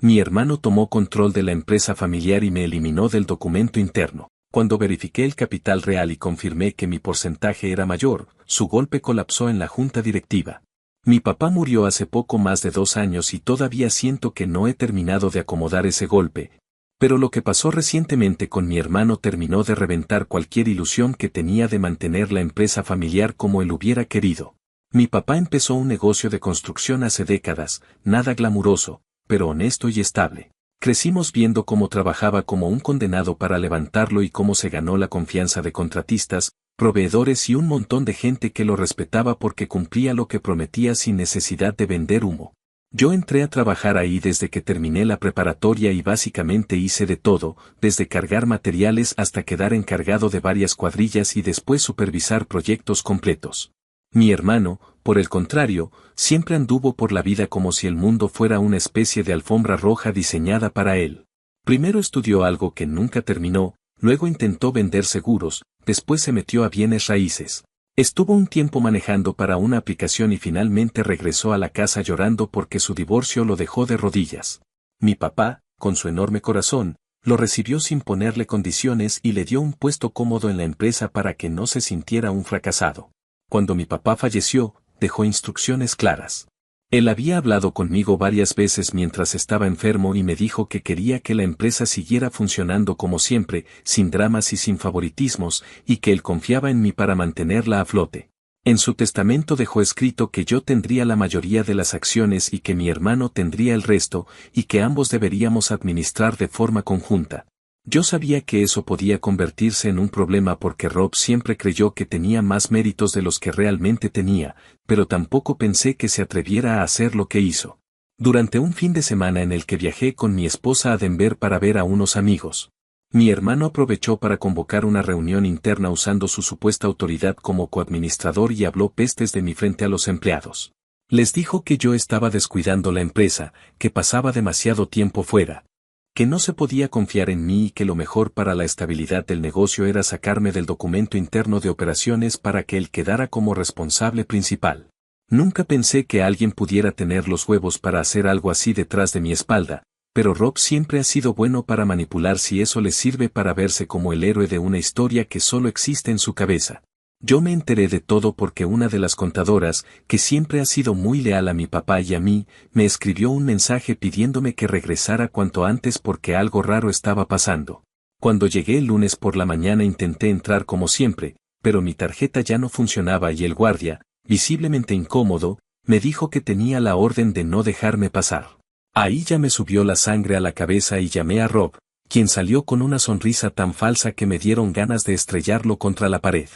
Mi hermano tomó control de la empresa familiar y me eliminó del documento interno. Cuando verifiqué el capital real y confirmé que mi porcentaje era mayor, su golpe colapsó en la junta directiva. Mi papá murió hace poco más de 2 años y todavía siento que no he terminado de acomodar ese golpe. Pero lo que pasó recientemente con mi hermano terminó de reventar cualquier ilusión que tenía de mantener la empresa familiar como él hubiera querido. Mi papá empezó un negocio de construcción hace décadas, nada glamuroso, pero honesto y estable. Crecimos viendo cómo trabajaba como un condenado para levantarlo y cómo se ganó la confianza de contratistas, proveedores y un montón de gente que lo respetaba porque cumplía lo que prometía sin necesidad de vender humo. Yo entré a trabajar ahí desde que terminé la preparatoria y básicamente hice de todo, desde cargar materiales hasta quedar encargado de varias cuadrillas y después supervisar proyectos completos. Mi hermano, por el contrario, siempre anduvo por la vida como si el mundo fuera una especie de alfombra roja diseñada para él. Primero estudió algo que nunca terminó, luego intentó vender seguros, después se metió a bienes raíces. Estuvo un tiempo manejando para una aplicación y finalmente regresó a la casa llorando porque su divorcio lo dejó de rodillas. Mi papá, con su enorme corazón, lo recibió sin ponerle condiciones y le dio un puesto cómodo en la empresa para que no se sintiera un fracasado. Cuando mi papá falleció, dejó instrucciones claras. Él había hablado conmigo varias veces mientras estaba enfermo y me dijo que quería que la empresa siguiera funcionando como siempre, sin dramas y sin favoritismos, y que él confiaba en mí para mantenerla a flote. En su testamento dejó escrito que yo tendría la mayoría de las acciones y que mi hermano tendría el resto, y que ambos deberíamos administrar de forma conjunta. Yo sabía que eso podía convertirse en un problema porque Rob siempre creyó que tenía más méritos de los que realmente tenía, pero tampoco pensé que se atreviera a hacer lo que hizo. Durante un fin de semana en el que viajé con mi esposa a Denver para ver a unos amigos, mi hermano aprovechó para convocar una reunión interna usando su supuesta autoridad como coadministrador y habló pestes de mí frente a los empleados. Les dijo que yo estaba descuidando la empresa, que pasaba demasiado tiempo fuera, que no se podía confiar en mí y que lo mejor para la estabilidad del negocio era sacarme del documento interno de operaciones para que él quedara como responsable principal. Nunca pensé que alguien pudiera tener los huevos para hacer algo así detrás de mi espalda, pero Rob siempre ha sido bueno para manipular si eso le sirve para verse como el héroe de una historia que solo existe en su cabeza. Yo me enteré de todo porque una de las contadoras, que siempre ha sido muy leal a mi papá y a mí, me escribió un mensaje pidiéndome que regresara cuanto antes porque algo raro estaba pasando. Cuando llegué el lunes por la mañana intenté entrar como siempre, pero mi tarjeta ya no funcionaba y el guardia, visiblemente incómodo, me dijo que tenía la orden de no dejarme pasar. Ahí ya me subió la sangre a la cabeza y llamé a Rob, quien salió con una sonrisa tan falsa que me dieron ganas de estrellarlo contra la pared.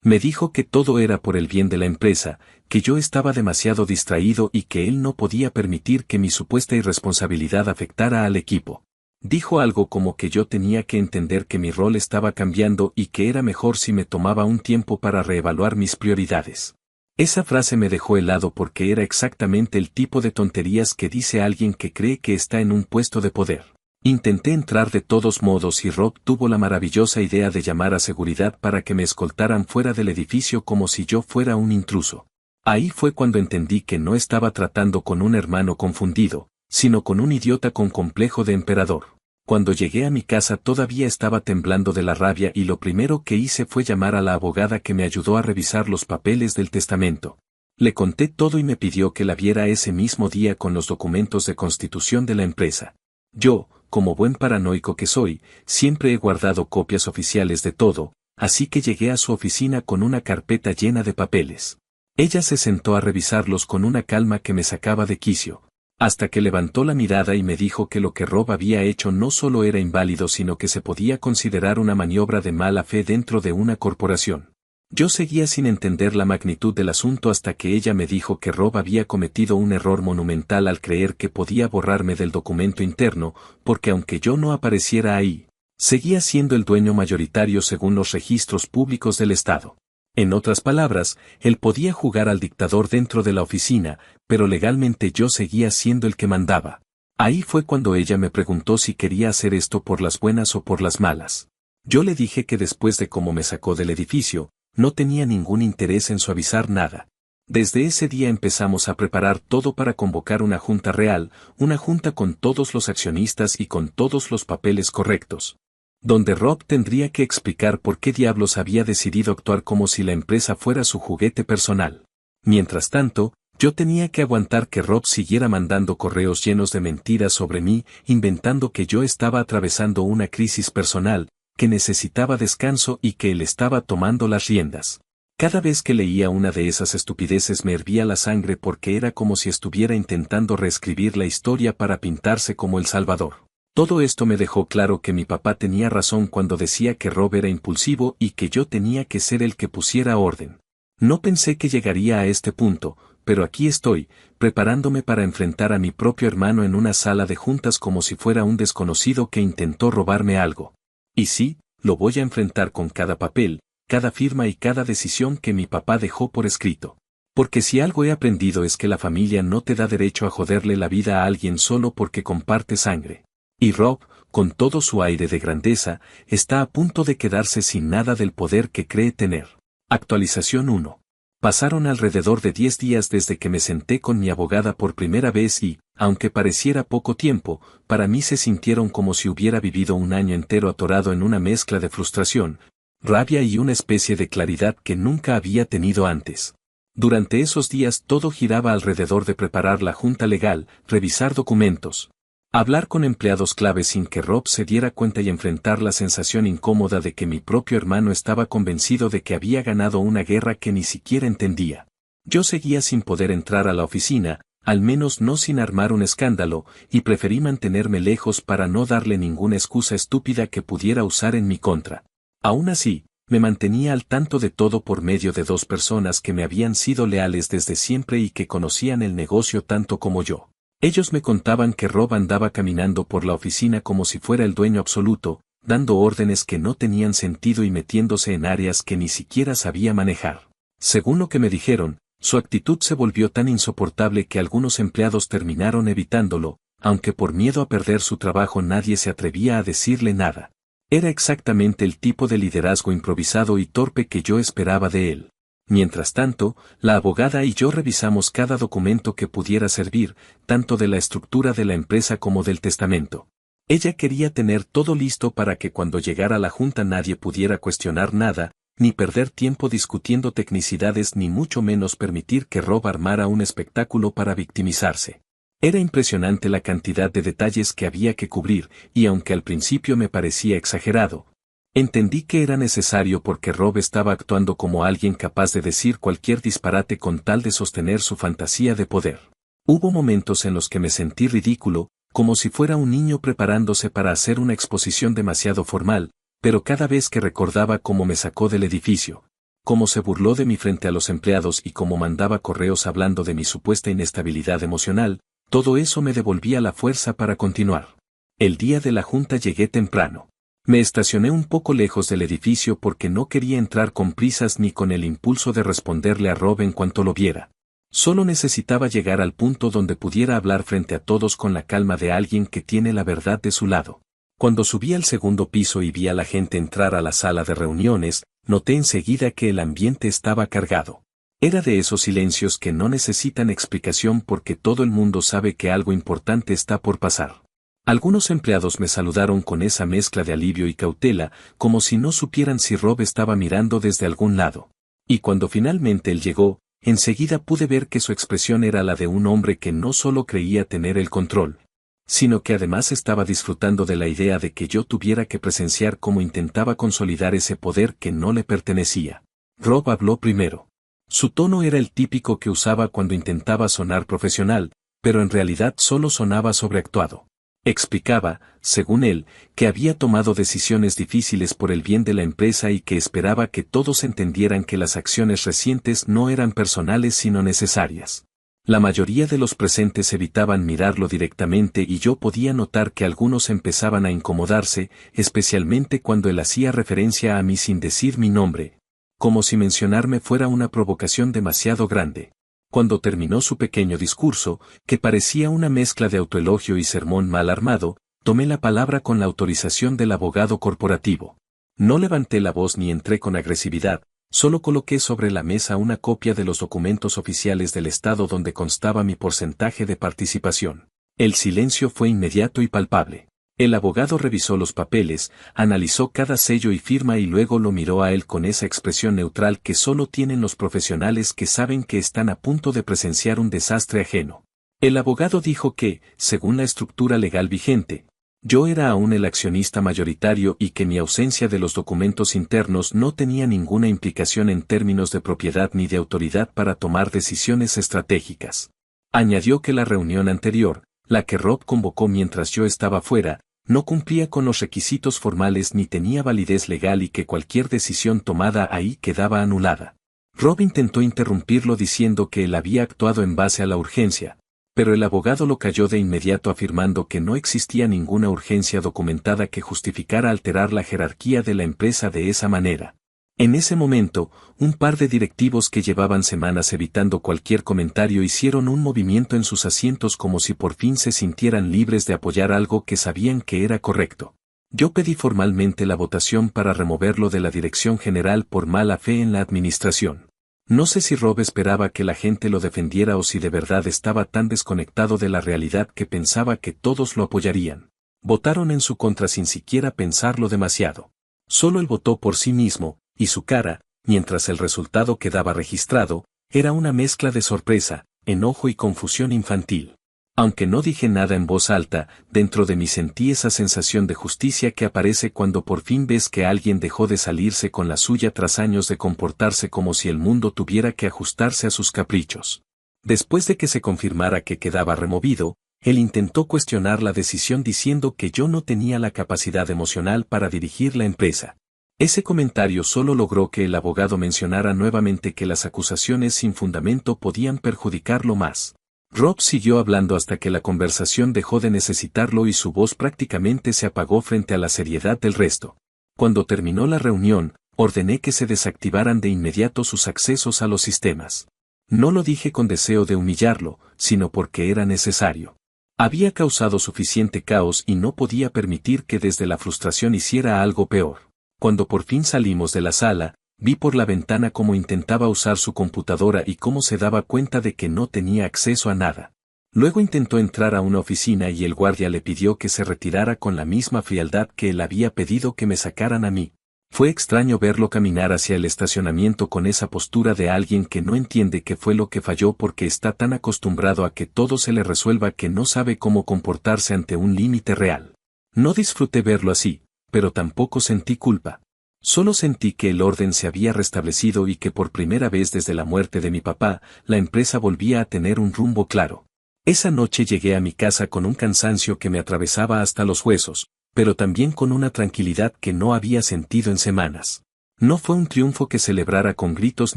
Me dijo que todo era por el bien de la empresa, que yo estaba demasiado distraído y que él no podía permitir que mi supuesta irresponsabilidad afectara al equipo. Dijo algo como que yo tenía que entender que mi rol estaba cambiando y que era mejor si me tomaba un tiempo para reevaluar mis prioridades. Esa frase me dejó helado porque era exactamente el tipo de tonterías que dice alguien que cree que está en un puesto de poder. Intenté entrar de todos modos y Rob tuvo la maravillosa idea de llamar a seguridad para que me escoltaran fuera del edificio como si yo fuera un intruso. Ahí fue cuando entendí que no estaba tratando con un hermano confundido, sino con un idiota con complejo de emperador. Cuando llegué a mi casa todavía estaba temblando de la rabia y lo primero que hice fue llamar a la abogada que me ayudó a revisar los papeles del testamento. Le conté todo y me pidió que la viera ese mismo día con los documentos de constitución de la empresa. Yo, como buen paranoico que soy, siempre he guardado copias oficiales de todo, así que llegué a su oficina con una carpeta llena de papeles. Ella se sentó a revisarlos con una calma que me sacaba de quicio, hasta que levantó la mirada y me dijo que lo que Rob había hecho no solo era inválido sino que se podía considerar una maniobra de mala fe dentro de una corporación. Yo seguía sin entender la magnitud del asunto hasta que ella me dijo que Rob había cometido un error monumental al creer que podía borrarme del documento interno, porque aunque yo no apareciera ahí, seguía siendo el dueño mayoritario según los registros públicos del Estado. En otras palabras, él podía jugar al dictador dentro de la oficina, pero legalmente yo seguía siendo el que mandaba. Ahí fue cuando ella me preguntó si quería hacer esto por las buenas o por las malas. Yo le dije que después de cómo me sacó del edificio, no tenía ningún interés en suavizar nada. Desde ese día empezamos a preparar todo para convocar una junta real, una junta con todos los accionistas y con todos los papeles correctos, donde Rob tendría que explicar por qué diablos había decidido actuar como si la empresa fuera su juguete personal. Mientras tanto, yo tenía que aguantar que Rob siguiera mandando correos llenos de mentiras sobre mí, inventando que yo estaba atravesando una crisis personal, que necesitaba descanso y que él estaba tomando las riendas. Cada vez que leía una de esas estupideces me hervía la sangre porque era como si estuviera intentando reescribir la historia para pintarse como el Salvador. Todo esto me dejó claro que mi papá tenía razón cuando decía que Rob era impulsivo y que yo tenía que ser el que pusiera orden. No pensé que llegaría a este punto, pero aquí estoy, preparándome para enfrentar a mi propio hermano en una sala de juntas como si fuera un desconocido que intentó robarme algo. Y sí, lo voy a enfrentar con cada papel, cada firma y cada decisión que mi papá dejó por escrito. Porque si algo he aprendido es que la familia no te da derecho a joderle la vida a alguien solo porque comparte sangre. Y Rob, con todo su aire de grandeza, está a punto de quedarse sin nada del poder que cree tener. Actualización 1. Pasaron alrededor de 10 días desde que me senté con mi abogada por primera vez y, aunque pareciera poco tiempo, para mí se sintieron como si hubiera vivido un año entero atorado en una mezcla de frustración, rabia y una especie de claridad que nunca había tenido antes. Durante esos días todo giraba alrededor de preparar la junta legal, revisar documentos, hablar con empleados clave sin que Rob se diera cuenta y enfrentar la sensación incómoda de que mi propio hermano estaba convencido de que había ganado una guerra que ni siquiera entendía. Yo seguía sin poder entrar a la oficina, al menos no sin armar un escándalo, y preferí mantenerme lejos para no darle ninguna excusa estúpida que pudiera usar en mi contra. Aún así, me mantenía al tanto de todo por medio de 2 personas que me habían sido leales desde siempre y que conocían el negocio tanto como yo. Ellos me contaban que Rob andaba caminando por la oficina como si fuera el dueño absoluto, dando órdenes que no tenían sentido y metiéndose en áreas que ni siquiera sabía manejar. Según lo que me dijeron, su actitud se volvió tan insoportable que algunos empleados terminaron evitándolo, aunque por miedo a perder su trabajo nadie se atrevía a decirle nada. Era exactamente el tipo de liderazgo improvisado y torpe que yo esperaba de él. Mientras tanto, la abogada y yo revisamos cada documento que pudiera servir, tanto de la estructura de la empresa como del testamento. Ella quería tener todo listo para que cuando llegara la junta nadie pudiera cuestionar nada, ni perder tiempo discutiendo tecnicidades ni mucho menos permitir que Rob armara un espectáculo para victimizarse. Era impresionante la cantidad de detalles que había que cubrir, y aunque al principio me parecía exagerado, entendí que era necesario porque Rob estaba actuando como alguien capaz de decir cualquier disparate con tal de sostener su fantasía de poder. Hubo momentos en los que me sentí ridículo, como si fuera un niño preparándose para hacer una exposición demasiado formal, pero cada vez que recordaba cómo me sacó del edificio, cómo se burló de mí frente a los empleados y cómo mandaba correos hablando de mi supuesta inestabilidad emocional, todo eso me devolvía la fuerza para continuar. El día de la junta llegué temprano. Me estacioné un poco lejos del edificio porque no quería entrar con prisas ni con el impulso de responderle a Rob en cuanto lo viera. Solo necesitaba llegar al punto donde pudiera hablar frente a todos con la calma de alguien que tiene la verdad de su lado. Cuando subí al segundo piso y vi a la gente entrar a la sala de reuniones, noté enseguida que el ambiente estaba cargado. Era de esos silencios que no necesitan explicación porque todo el mundo sabe que algo importante está por pasar. Algunos empleados me saludaron con esa mezcla de alivio y cautela, como si no supieran si Rob estaba mirando desde algún lado. Y cuando finalmente él llegó, enseguida pude ver que su expresión era la de un hombre que no solo creía tener el control, sino que además estaba disfrutando de la idea de que yo tuviera que presenciar cómo intentaba consolidar ese poder que no le pertenecía. Rob habló primero. Su tono era el típico que usaba cuando intentaba sonar profesional, pero en realidad solo sonaba sobreactuado. Explicaba, según él, que había tomado decisiones difíciles por el bien de la empresa y que esperaba que todos entendieran que las acciones recientes no eran personales sino necesarias. La mayoría de los presentes evitaban mirarlo directamente y yo podía notar que algunos empezaban a incomodarse, especialmente cuando él hacía referencia a mí sin decir mi nombre, como si mencionarme fuera una provocación demasiado grande. Cuando terminó su pequeño discurso, que parecía una mezcla de autoelogio y sermón mal armado, tomé la palabra con la autorización del abogado corporativo. No levanté la voz ni entré con agresividad, Solo coloqué sobre la mesa una copia de los documentos oficiales del Estado donde constaba mi porcentaje de participación. El silencio fue inmediato y palpable. El abogado revisó los papeles, analizó cada sello y firma y luego lo miró a él con esa expresión neutral que solo tienen los profesionales que saben que están a punto de presenciar un desastre ajeno. El abogado dijo que, según la estructura legal vigente, yo era aún el accionista mayoritario y que mi ausencia de los documentos internos no tenía ninguna implicación en términos de propiedad ni de autoridad para tomar decisiones estratégicas. Añadió que la reunión anterior, la que Rob convocó mientras yo estaba fuera, no cumplía con los requisitos formales ni tenía validez legal y que cualquier decisión tomada ahí quedaba anulada. Rob intentó interrumpirlo diciendo que él había actuado en base a la urgencia, pero el abogado lo calló de inmediato afirmando que no existía ninguna urgencia documentada que justificara alterar la jerarquía de la empresa de esa manera. En ese momento, un par de directivos que llevaban semanas evitando cualquier comentario hicieron un movimiento en sus asientos como si por fin se sintieran libres de apoyar algo que sabían que era correcto. Yo pedí formalmente la votación para removerlo de la dirección general por mala fe en la administración. No sé si Rob esperaba que la gente lo defendiera o si de verdad estaba tan desconectado de la realidad que pensaba que todos lo apoyarían. Votaron en su contra sin siquiera pensarlo demasiado. Solo él votó por sí mismo, y su cara, mientras el resultado quedaba registrado, era una mezcla de sorpresa, enojo y confusión infantil. Aunque no dije nada en voz alta, dentro de mí sentí esa sensación de justicia que aparece cuando por fin ves que alguien dejó de salirse con la suya tras años de comportarse como si el mundo tuviera que ajustarse a sus caprichos. Después de que se confirmara que quedaba removido, él intentó cuestionar la decisión diciendo que yo no tenía la capacidad emocional para dirigir la empresa. Ese comentario solo logró que el abogado mencionara nuevamente que las acusaciones sin fundamento podían perjudicarlo más. Rob siguió hablando hasta que la conversación dejó de necesitarlo y su voz prácticamente se apagó frente a la seriedad del resto. Cuando terminó la reunión, ordené que se desactivaran de inmediato sus accesos a los sistemas. No lo dije con deseo de humillarlo, sino porque era necesario. Había causado suficiente caos y no podía permitir que desde la frustración hiciera algo peor. Cuando por fin salimos de la sala, vi por la ventana cómo intentaba usar su computadora y cómo se daba cuenta de que no tenía acceso a nada. Luego intentó entrar a una oficina y el guardia le pidió que se retirara con la misma frialdad que él había pedido que me sacaran a mí. Fue extraño verlo caminar hacia el estacionamiento con esa postura de alguien que no entiende qué fue lo que falló porque está tan acostumbrado a que todo se le resuelva que no sabe cómo comportarse ante un límite real. No disfruté verlo así, pero tampoco sentí culpa. Solo sentí que el orden se había restablecido y que por primera vez desde la muerte de mi papá, la empresa volvía a tener un rumbo claro. Esa noche llegué a mi casa con un cansancio que me atravesaba hasta los huesos, pero también con una tranquilidad que no había sentido en semanas. No fue un triunfo que celebrara con gritos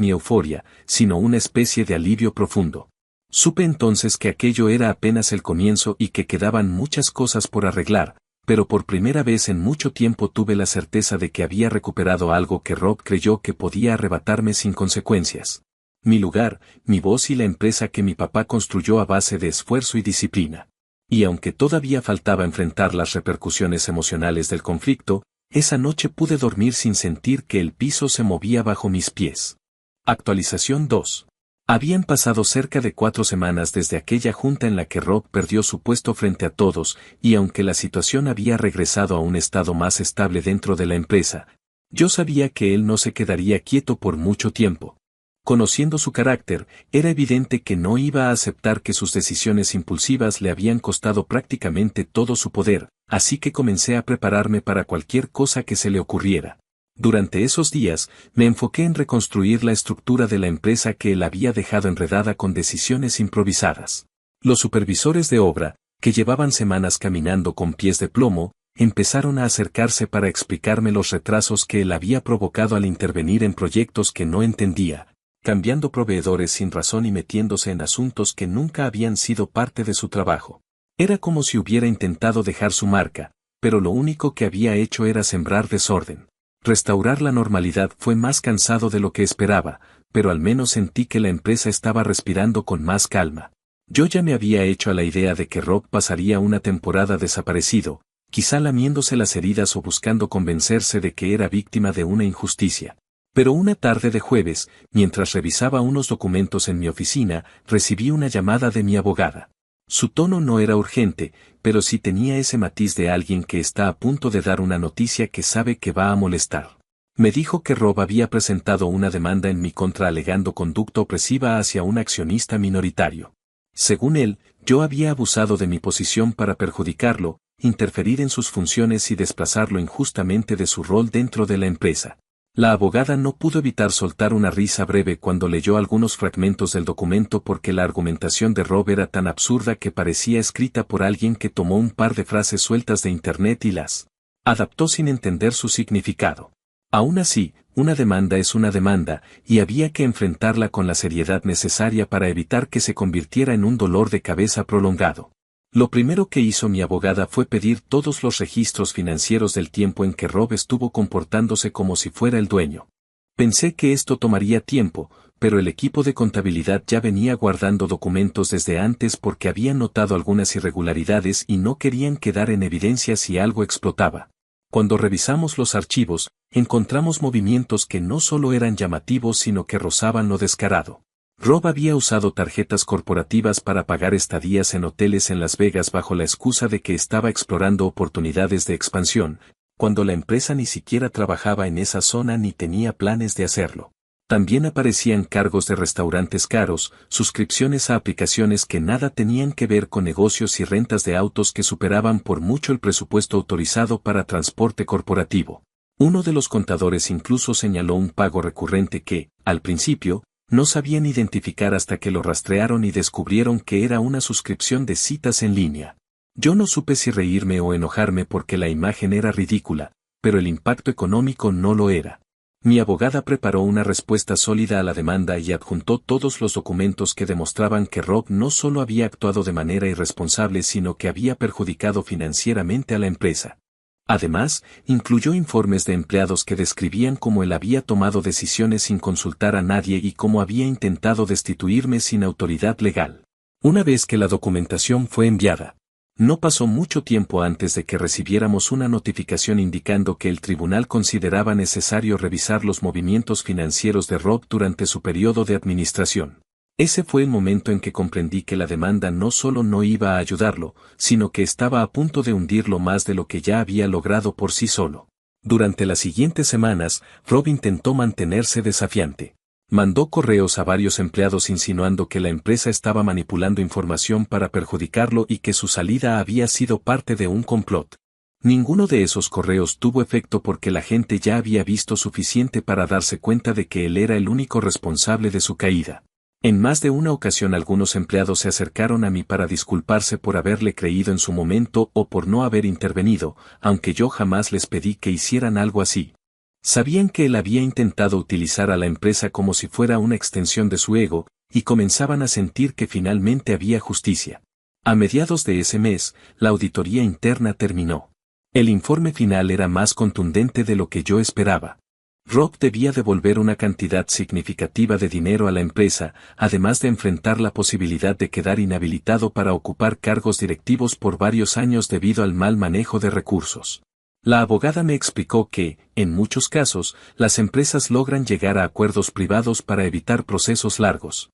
ni euforia, sino una especie de alivio profundo. Supe entonces que aquello era apenas el comienzo y que quedaban muchas cosas por arreglar, pero por primera vez en mucho tiempo tuve la certeza de que había recuperado algo que Rob creyó que podía arrebatarme sin consecuencias. Mi lugar, mi voz y la empresa que mi papá construyó a base de esfuerzo y disciplina. Y aunque todavía faltaba enfrentar las repercusiones emocionales del conflicto, esa noche pude dormir sin sentir que el piso se movía bajo mis pies. Actualización 2. Habían pasado cerca de 4 semanas desde aquella junta en la que Rob perdió su puesto frente a todos, y aunque la situación había regresado a un estado más estable dentro de la empresa, yo sabía que él no se quedaría quieto por mucho tiempo. Conociendo su carácter, era evidente que no iba a aceptar que sus decisiones impulsivas le habían costado prácticamente todo su poder, así que comencé a prepararme para cualquier cosa que se le ocurriera. Durante esos días, me enfoqué en reconstruir la estructura de la empresa que él había dejado enredada con decisiones improvisadas. Los supervisores de obra, que llevaban semanas caminando con pies de plomo, empezaron a acercarse para explicarme los retrasos que él había provocado al intervenir en proyectos que no entendía, cambiando proveedores sin razón y metiéndose en asuntos que nunca habían sido parte de su trabajo. Era como si hubiera intentado dejar su marca, pero lo único que había hecho era sembrar desorden. Restaurar la normalidad fue más cansado de lo que esperaba, pero al menos sentí que la empresa estaba respirando con más calma. Yo ya me había hecho a la idea de que Rob pasaría una temporada desaparecido, quizá lamiéndose las heridas o buscando convencerse de que era víctima de una injusticia. Pero una tarde de jueves, mientras revisaba unos documentos en mi oficina, recibí una llamada de mi abogada. Su tono no era urgente, pero sí tenía ese matiz de alguien que está a punto de dar una noticia que sabe que va a molestar. Me dijo que Rob había presentado una demanda en mi contra alegando conducta opresiva hacia un accionista minoritario. Según él, yo había abusado de mi posición para perjudicarlo, interferir en sus funciones y desplazarlo injustamente de su rol dentro de la empresa. La abogada no pudo evitar soltar una risa breve cuando leyó algunos fragmentos del documento porque la argumentación de Rob era tan absurda que parecía escrita por alguien que tomó un par de frases sueltas de internet y las adaptó sin entender su significado. Aún así, una demanda es una demanda, y había que enfrentarla con la seriedad necesaria para evitar que se convirtiera en un dolor de cabeza prolongado. Lo primero que hizo mi abogada fue pedir todos los registros financieros del tiempo en que Rob estuvo comportándose como si fuera el dueño. Pensé que esto tomaría tiempo, pero el equipo de contabilidad ya venía guardando documentos desde antes porque habían notado algunas irregularidades y no querían quedar en evidencia si algo explotaba. Cuando revisamos los archivos, encontramos movimientos que no solo eran llamativos sino que rozaban lo descarado. Rob había usado tarjetas corporativas para pagar estadías en hoteles en Las Vegas bajo la excusa de que estaba explorando oportunidades de expansión, cuando la empresa ni siquiera trabajaba en esa zona ni tenía planes de hacerlo. También aparecían cargos de restaurantes caros, suscripciones a aplicaciones que nada tenían que ver con negocios y rentas de autos que superaban por mucho el presupuesto autorizado para transporte corporativo. Uno de los contadores incluso señaló un pago recurrente que, al principio, no sabían identificar hasta que lo rastrearon y descubrieron que era una suscripción de citas en línea. Yo no supe si reírme o enojarme porque la imagen era ridícula, pero el impacto económico no lo era. Mi abogada preparó una respuesta sólida a la demanda y adjuntó todos los documentos que demostraban que Rob no solo había actuado de manera irresponsable sino que había perjudicado financieramente a la empresa. Además, incluyó informes de empleados que describían cómo él había tomado decisiones sin consultar a nadie y cómo había intentado destituirme sin autoridad legal. Una vez que la documentación fue enviada, no pasó mucho tiempo antes de que recibiéramos una notificación indicando que el tribunal consideraba necesario revisar los movimientos financieros de Rob durante su periodo de administración. Ese fue el momento en que comprendí que la demanda no solo no iba a ayudarlo, sino que estaba a punto de hundirlo más de lo que ya había logrado por sí solo. Durante las siguientes semanas, Rob intentó mantenerse desafiante. Mandó correos a varios empleados insinuando que la empresa estaba manipulando información para perjudicarlo y que su salida había sido parte de un complot. Ninguno de esos correos tuvo efecto porque la gente ya había visto suficiente para darse cuenta de que él era el único responsable de su caída. En más de una ocasión algunos empleados se acercaron a mí para disculparse por haberle creído en su momento o por no haber intervenido, aunque yo jamás les pedí que hicieran algo así. Sabían que él había intentado utilizar a la empresa como si fuera una extensión de su ego, y comenzaban a sentir que finalmente había justicia. A mediados de ese mes, la auditoría interna terminó. El informe final era más contundente de lo que yo esperaba. Rob debía devolver una cantidad significativa de dinero a la empresa, además de enfrentar la posibilidad de quedar inhabilitado para ocupar cargos directivos por varios años debido al mal manejo de recursos. La abogada me explicó que, en muchos casos, las empresas logran llegar a acuerdos privados para evitar procesos largos.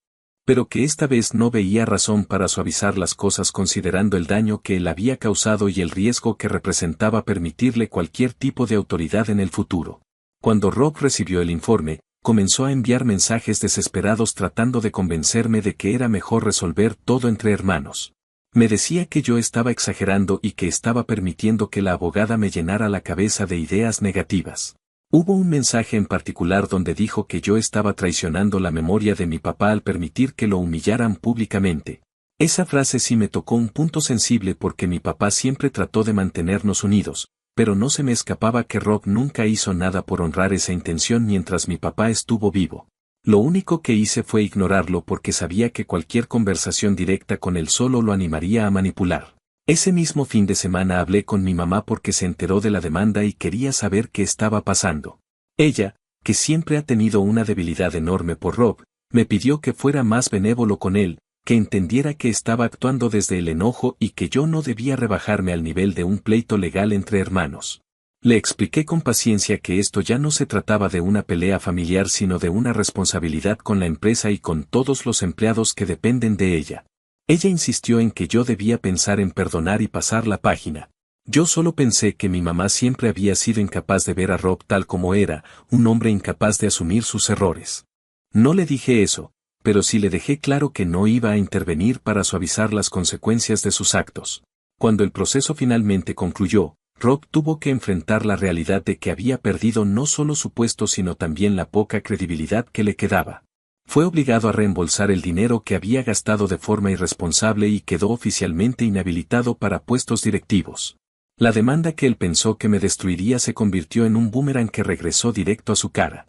Pero que esta vez no veía razón para suavizar las cosas considerando el daño que él había causado y el riesgo que representaba permitirle cualquier tipo de autoridad en el futuro. Cuando Rob recibió el informe, comenzó a enviar mensajes desesperados tratando de convencerme de que era mejor resolver todo entre hermanos. Me decía que yo estaba exagerando y que estaba permitiendo que la abogada me llenara la cabeza de ideas negativas. Hubo un mensaje en particular donde dijo que yo estaba traicionando la memoria de mi papá al permitir que lo humillaran públicamente. Esa frase sí me tocó un punto sensible porque mi papá siempre trató de mantenernos unidos, pero no se me escapaba que Rob nunca hizo nada por honrar esa intención mientras mi papá estuvo vivo. Lo único que hice fue ignorarlo porque sabía que cualquier conversación directa con él solo lo animaría a manipular. Ese mismo fin de semana hablé con mi mamá porque se enteró de la demanda y quería saber qué estaba pasando. Ella, que siempre ha tenido una debilidad enorme por Rob, me pidió que fuera más benévolo con él, que entendiera que estaba actuando desde el enojo y que yo no debía rebajarme al nivel de un pleito legal entre hermanos. Le expliqué con paciencia que esto ya no se trataba de una pelea familiar sino de una responsabilidad con la empresa y con todos los empleados que dependen de ella. Ella insistió en que yo debía pensar en perdonar y pasar la página. Yo solo pensé que mi mamá siempre había sido incapaz de ver a Rob tal como era, un hombre incapaz de asumir sus errores. No le dije eso, pero sí le dejé claro que no iba a intervenir para suavizar las consecuencias de sus actos. Cuando el proceso finalmente concluyó, Rob tuvo que enfrentar la realidad de que había perdido no solo su puesto sino también la poca credibilidad que le quedaba. Fue obligado a reembolsar el dinero que había gastado de forma irresponsable y quedó oficialmente inhabilitado para puestos directivos. La demanda que él pensó que me destruiría se convirtió en un boomerang que regresó directo a su cara.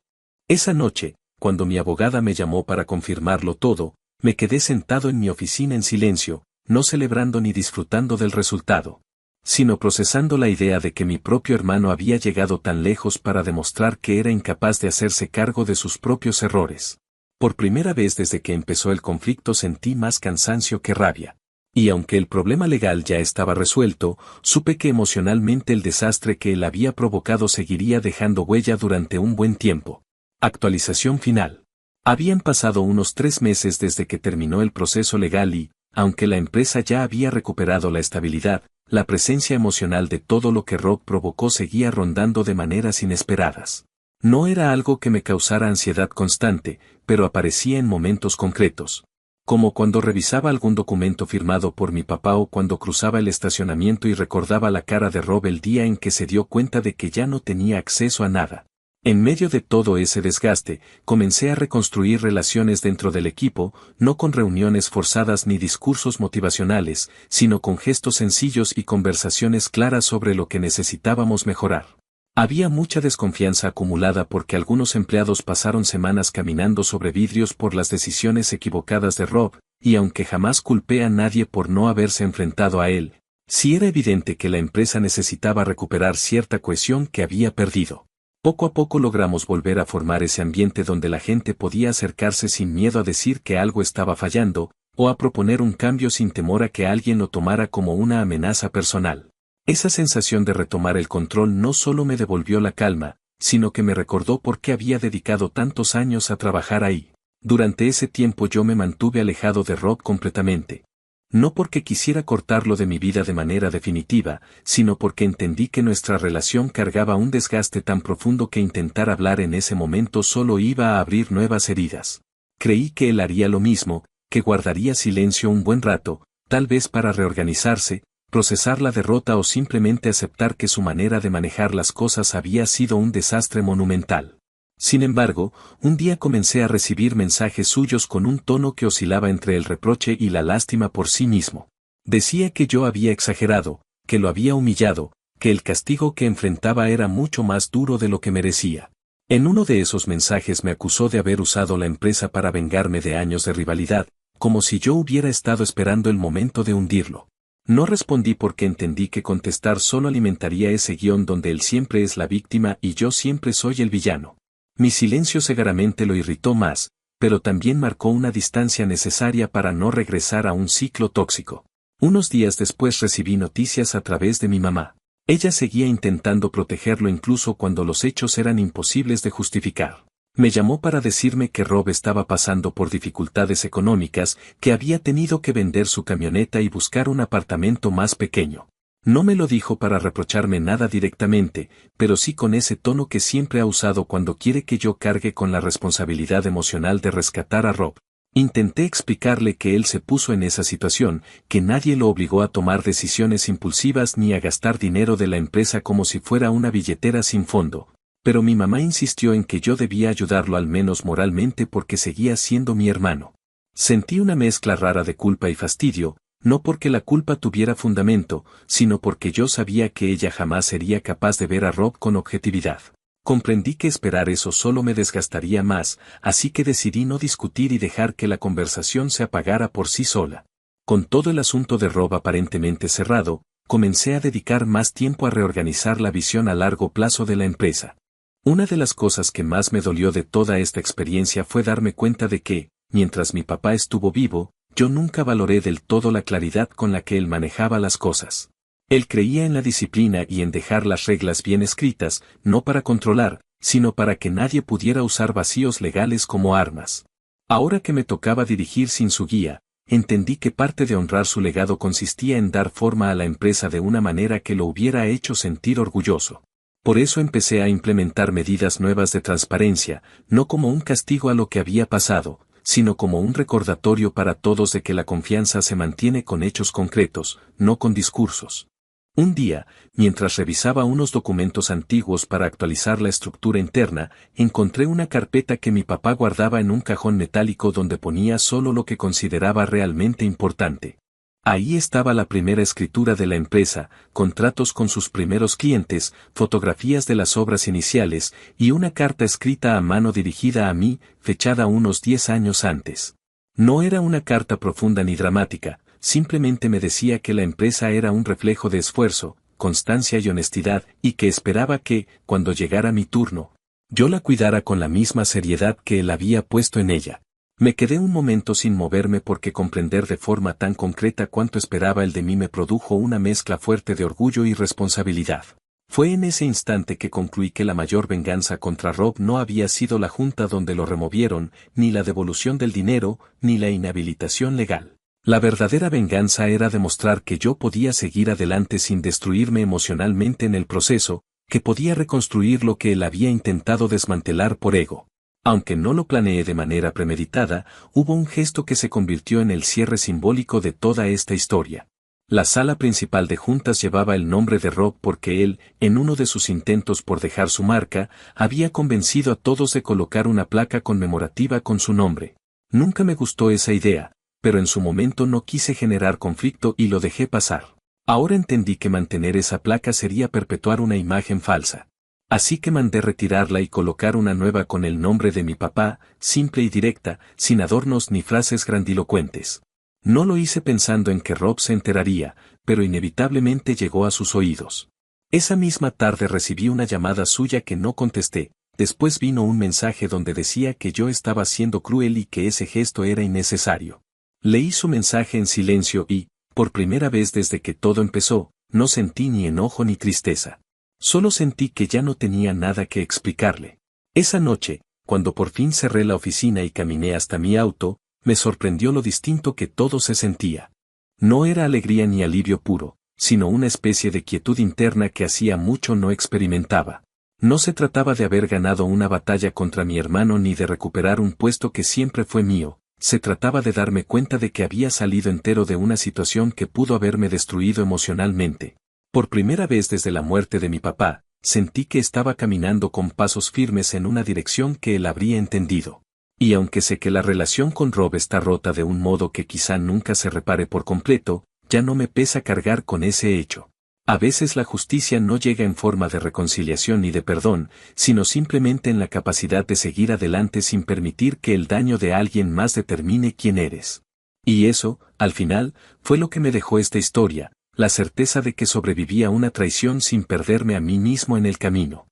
Esa noche, cuando mi abogada me llamó para confirmarlo todo, me quedé sentado en mi oficina en silencio, no celebrando ni disfrutando del resultado, sino procesando la idea de que mi propio hermano había llegado tan lejos para demostrar que era incapaz de hacerse cargo de sus propios errores. Por primera vez desde que empezó el conflicto sentí más cansancio que rabia. Y aunque el problema legal ya estaba resuelto, supe que emocionalmente el desastre que él había provocado seguiría dejando huella durante un buen tiempo. Actualización final. Habían pasado unos 3 meses desde que terminó el proceso legal y, aunque la empresa ya había recuperado la estabilidad, la presencia emocional de todo lo que Rob provocó seguía rondando de maneras inesperadas. No era algo que me causara ansiedad constante, pero aparecía en momentos concretos. Como cuando revisaba algún documento firmado por mi papá o cuando cruzaba el estacionamiento y recordaba la cara de Rob el día en que se dio cuenta de que ya no tenía acceso a nada. En medio de todo ese desgaste, comencé a reconstruir relaciones dentro del equipo, no con reuniones forzadas ni discursos motivacionales, sino con gestos sencillos y conversaciones claras sobre lo que necesitábamos mejorar. Había mucha desconfianza acumulada porque algunos empleados pasaron semanas caminando sobre vidrios por las decisiones equivocadas de Rob, y aunque jamás culpé a nadie por no haberse enfrentado a él, sí era evidente que la empresa necesitaba recuperar cierta cohesión que había perdido. Poco a poco logramos volver a formar ese ambiente donde la gente podía acercarse sin miedo a decir que algo estaba fallando, o a proponer un cambio sin temor a que alguien lo tomara como una amenaza personal. Esa sensación de retomar el control no solo me devolvió la calma, sino que me recordó por qué había dedicado tantos años a trabajar ahí. Durante ese tiempo yo me mantuve alejado de Rob completamente. No porque quisiera cortarlo de mi vida de manera definitiva, sino porque entendí que nuestra relación cargaba un desgaste tan profundo que intentar hablar en ese momento solo iba a abrir nuevas heridas. Creí que él haría lo mismo, que guardaría silencio un buen rato, tal vez para reorganizarse, procesar la derrota o simplemente aceptar que su manera de manejar las cosas había sido un desastre monumental. Sin embargo, un día comencé a recibir mensajes suyos con un tono que oscilaba entre el reproche y la lástima por sí mismo. Decía que yo había exagerado, que lo había humillado, que el castigo que enfrentaba era mucho más duro de lo que merecía. En uno de esos mensajes me acusó de haber usado la empresa para vengarme de años de rivalidad, como si yo hubiera estado esperando el momento de hundirlo. No respondí porque entendí que contestar solo alimentaría ese guión donde él siempre es la víctima y yo siempre soy el villano. Mi silencio segaramente lo irritó más, pero también marcó una distancia necesaria para no regresar a un ciclo tóxico. Unos días después recibí noticias a través de mi mamá. Ella seguía intentando protegerlo incluso cuando los hechos eran imposibles de justificar. Me llamó para decirme que Rob estaba pasando por dificultades económicas, que había tenido que vender su camioneta y buscar un apartamento más pequeño. No me lo dijo para reprocharme nada directamente, pero sí con ese tono que siempre ha usado cuando quiere que yo cargue con la responsabilidad emocional de rescatar a Rob. Intenté explicarle que él se puso en esa situación, que nadie lo obligó a tomar decisiones impulsivas ni a gastar dinero de la empresa como si fuera una billetera sin fondo. Pero mi mamá insistió en que yo debía ayudarlo al menos moralmente porque seguía siendo mi hermano. Sentí una mezcla rara de culpa y fastidio, no porque la culpa tuviera fundamento, sino porque yo sabía que ella jamás sería capaz de ver a Rob con objetividad. Comprendí que esperar eso solo me desgastaría más, así que decidí no discutir y dejar que la conversación se apagara por sí sola. Con todo el asunto de Rob aparentemente cerrado, comencé a dedicar más tiempo a reorganizar la visión a largo plazo de la empresa. Una de las cosas que más me dolió de toda esta experiencia fue darme cuenta de que, mientras mi papá estuvo vivo, yo nunca valoré del todo la claridad con la que él manejaba las cosas. Él creía en la disciplina y en dejar las reglas bien escritas, no para controlar, sino para que nadie pudiera usar vacíos legales como armas. Ahora que me tocaba dirigir sin su guía, entendí que parte de honrar su legado consistía en dar forma a la empresa de una manera que lo hubiera hecho sentir orgulloso. Por eso empecé a implementar medidas nuevas de transparencia, no como un castigo a lo que había pasado, sino como un recordatorio para todos de que la confianza se mantiene con hechos concretos, no con discursos. Un día, mientras revisaba unos documentos antiguos para actualizar la estructura interna, encontré una carpeta que mi papá guardaba en un cajón metálico donde ponía solo lo que consideraba realmente importante. Ahí estaba la primera escritura de la empresa, contratos con sus primeros clientes, fotografías de las obras iniciales y una carta escrita a mano dirigida a mí, fechada unos 10 años antes. No era una carta profunda ni dramática, simplemente me decía que la empresa era un reflejo de esfuerzo, constancia y honestidad, y que esperaba que, cuando llegara mi turno, yo la cuidara con la misma seriedad que él había puesto en ella. Me quedé un momento sin moverme porque comprender de forma tan concreta cuánto esperaba él de mí me produjo una mezcla fuerte de orgullo y responsabilidad. Fue en ese instante que concluí que la mayor venganza contra Rob no había sido la junta donde lo removieron, ni la devolución del dinero, ni la inhabilitación legal. La verdadera venganza era demostrar que yo podía seguir adelante sin destruirme emocionalmente en el proceso, que podía reconstruir lo que él había intentado desmantelar por ego. Aunque no lo planeé de manera premeditada, hubo un gesto que se convirtió en el cierre simbólico de toda esta historia. La sala principal de juntas llevaba el nombre de Rob porque él, en uno de sus intentos por dejar su marca, había convencido a todos de colocar una placa conmemorativa con su nombre. Nunca me gustó esa idea, pero en su momento no quise generar conflicto y lo dejé pasar. Ahora entendí que mantener esa placa sería perpetuar una imagen falsa. Así que mandé retirarla y colocar una nueva con el nombre de mi papá, simple y directa, sin adornos ni frases grandilocuentes. No lo hice pensando en que Rob se enteraría, pero inevitablemente llegó a sus oídos. Esa misma tarde recibí una llamada suya que no contesté, después vino un mensaje donde decía que yo estaba siendo cruel y que ese gesto era innecesario. Leí su mensaje en silencio y, por primera vez desde que todo empezó, no sentí ni enojo ni tristeza. Solo sentí que ya no tenía nada que explicarle. Esa noche, cuando por fin cerré la oficina y caminé hasta mi auto, me sorprendió lo distinto que todo se sentía. No era alegría ni alivio puro, sino una especie de quietud interna que hacía mucho no experimentaba. No se trataba de haber ganado una batalla contra mi hermano ni de recuperar un puesto que siempre fue mío, se trataba de darme cuenta de que había salido entero de una situación que pudo haberme destruido emocionalmente. Por primera vez desde la muerte de mi papá, sentí que estaba caminando con pasos firmes en una dirección que él habría entendido. Y aunque sé que la relación con Rob está rota de un modo que quizá nunca se repare por completo, ya no me pesa cargar con ese hecho. A veces la justicia no llega en forma de reconciliación ni de perdón, sino simplemente en la capacidad de seguir adelante sin permitir que el daño de alguien más determine quién eres. Y eso, al final, fue lo que me dejó esta historia, la certeza de que sobreviví a una traición sin perderme a mí mismo en el camino.